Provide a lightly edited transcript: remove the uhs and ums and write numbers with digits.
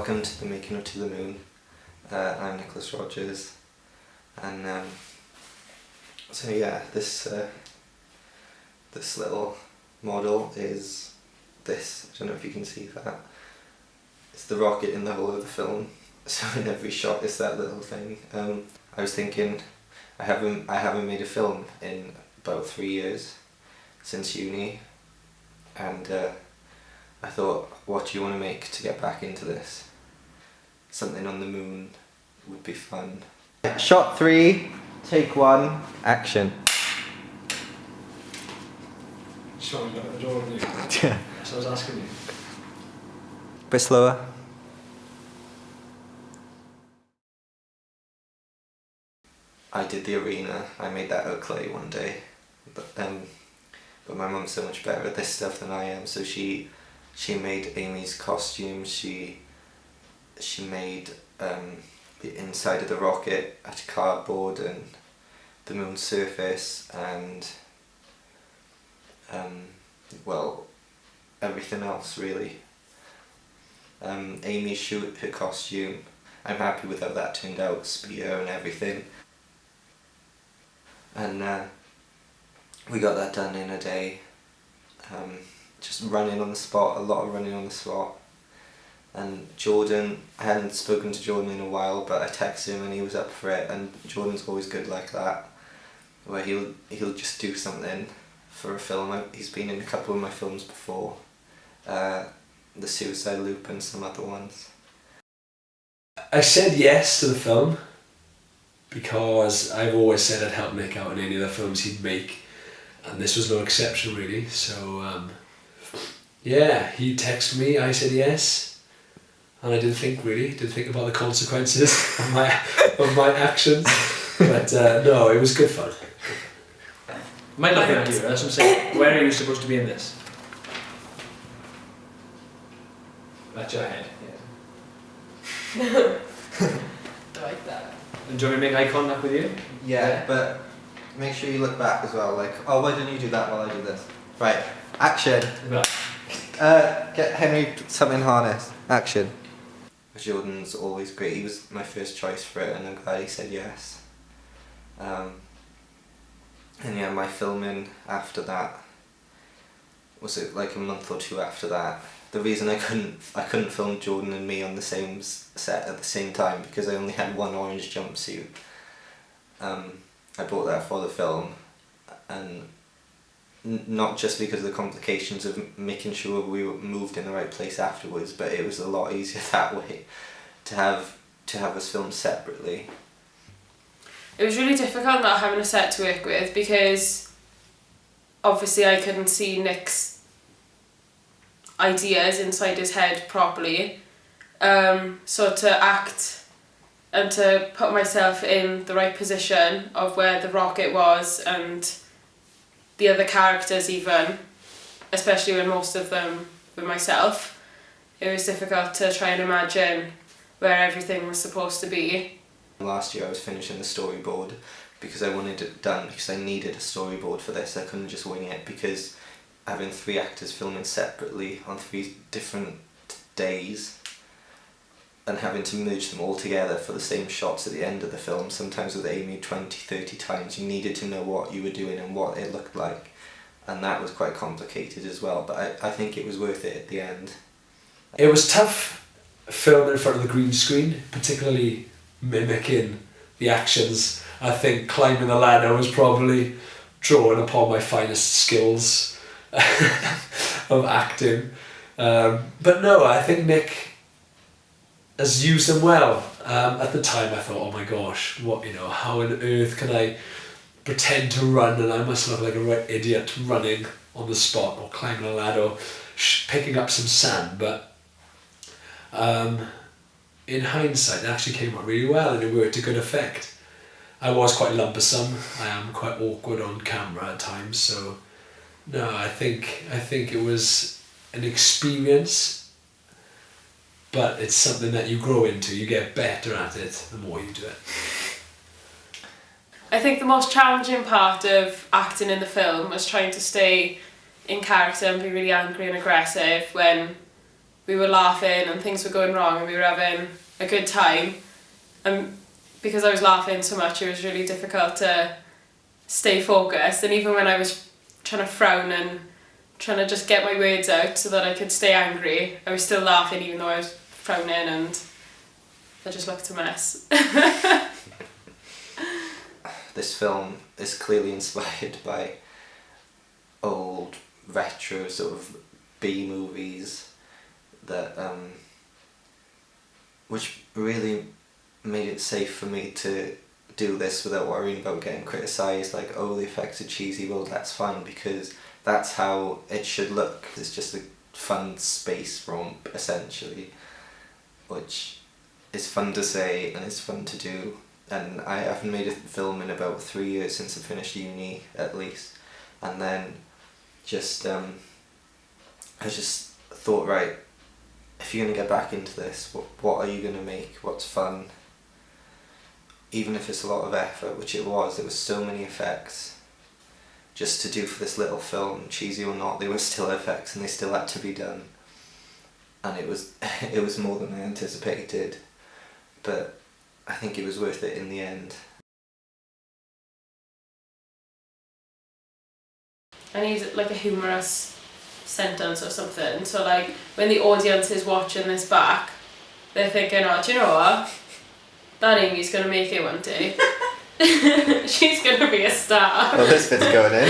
welcome to the making of To the Moon. I'm Nicholas Rogers, and so yeah, this little model is this. I don't know if you can see that. It's the rocket in the whole of the film. So in every shot, it's that little thing. I was thinking, I haven't made a film in about 3 years since uni, and I thought, what do you want to make to get back into this? Something on the moon would be fun. Shot 3, take 1, action. Sean, look at the door, didn't you? Yeah. So I was asking you. Bit slower. I did the arena. I made that out of clay one day, but my mum's so much better at this stuff than I am. So she made Amy's costume. She made the inside of the rocket out of cardboard and the moon's surface and well, everything else really. Amy shoot her costume. I'm happy with how that turned out, spear and everything. And we got that done in a day. Just running on the spot, a lot of running on the spot. And Jordan, I hadn't spoken to Jordan in a while, but I texted him and he was up for it. And Jordan's always good like that, where he'll just do something for a film. He's been in a couple of my films before, The Suicide Loop and some other ones. I said yes to the film because I've always said I'd help Nick out in any of the films he'd make, and this was no exception really. So yeah, he texted me, I said yes, and I didn't think about the consequences of my actions. But no, it was good fun. Might not be an idea, that's what I'm saying. Where are you supposed to be in this? That's your head. I like that. And do you want me to make eye contact with you? Yeah, but make sure you look back as well. Like, oh, why didn't you do that while I do this? Right, action. Get Henry something harness. Action. Jordan's always great. He was my first choice for it, and I'm glad he said yes. And yeah, my filming after that, was it like a month or two after that? The reason I couldn't film Jordan and me on the same set at the same time because I only had one orange jumpsuit. I bought that for the film, and not just because of the complications of making sure we were moved in the right place afterwards, but it was a lot easier that way to have us film separately. It was really difficult not having a set to work with because obviously I couldn't see Nick's ideas inside his head properly. So to act and to put myself in the right position of where the rocket was and the other characters even, especially when most of them were myself, it was difficult to try and imagine where everything was supposed to be. Last year I was finishing the storyboard because I wanted it done because I needed a storyboard for this. I couldn't just wing it because having 3 actors filming separately on 3 different days and having to merge them all together for the same shots at the end of the film, sometimes with Amy 20-30 times, you needed to know what you were doing and what it looked like, and that was quite complicated as well, but I think it was worth it at the end. It was tough filming in front of the green screen, particularly mimicking the actions. I think climbing the ladder was probably drawing upon my finest skills of acting. But no, I think Nick has used them well. At the time I thought, oh my gosh, how on earth can I pretend to run and I must look like a right idiot running on the spot or climbing a ladder or picking up some sand, but in hindsight, it actually came out really well and it worked to good effect. I was quite lumbersome. I am quite awkward on camera at times, so no, I think it was an experience, but it's something that you grow into. You get better at it the more you do it. I think the most challenging part of acting in the film was trying to stay in character and be really angry and aggressive when we were laughing and things were going wrong and we were having a good time. And because I was laughing so much, it was really difficult to stay focused. And even when I was trying to frown and trying to just get my words out so that I could stay angry, I was still laughing even though I was frowning, and I just looked a mess. This film is clearly inspired by old retro sort of B movies that which really made it safe for me to do this without worrying about getting criticised, like, oh, the effects are cheesy. Well, that's fine, because that's how it should look. It's just a fun space romp, essentially, which is fun to say and it's fun to do. And I haven't made a film in about 3 years since I finished uni, at least. And then just I just thought, right, if you're going to get back into this, what are you going to make? What's fun? Even if it's a lot of effort, which it was, there was so many effects just to do for this little film, cheesy or not, they were still effects and they still had to be done. And it was more than I anticipated, but I think it was worth it in the end. I need like a humorous sentence or something, so like when the audience is watching this back, they're thinking, oh, do you know what? That Amy's gonna make it one day. She's gonna be a star. Well, this bit's going in.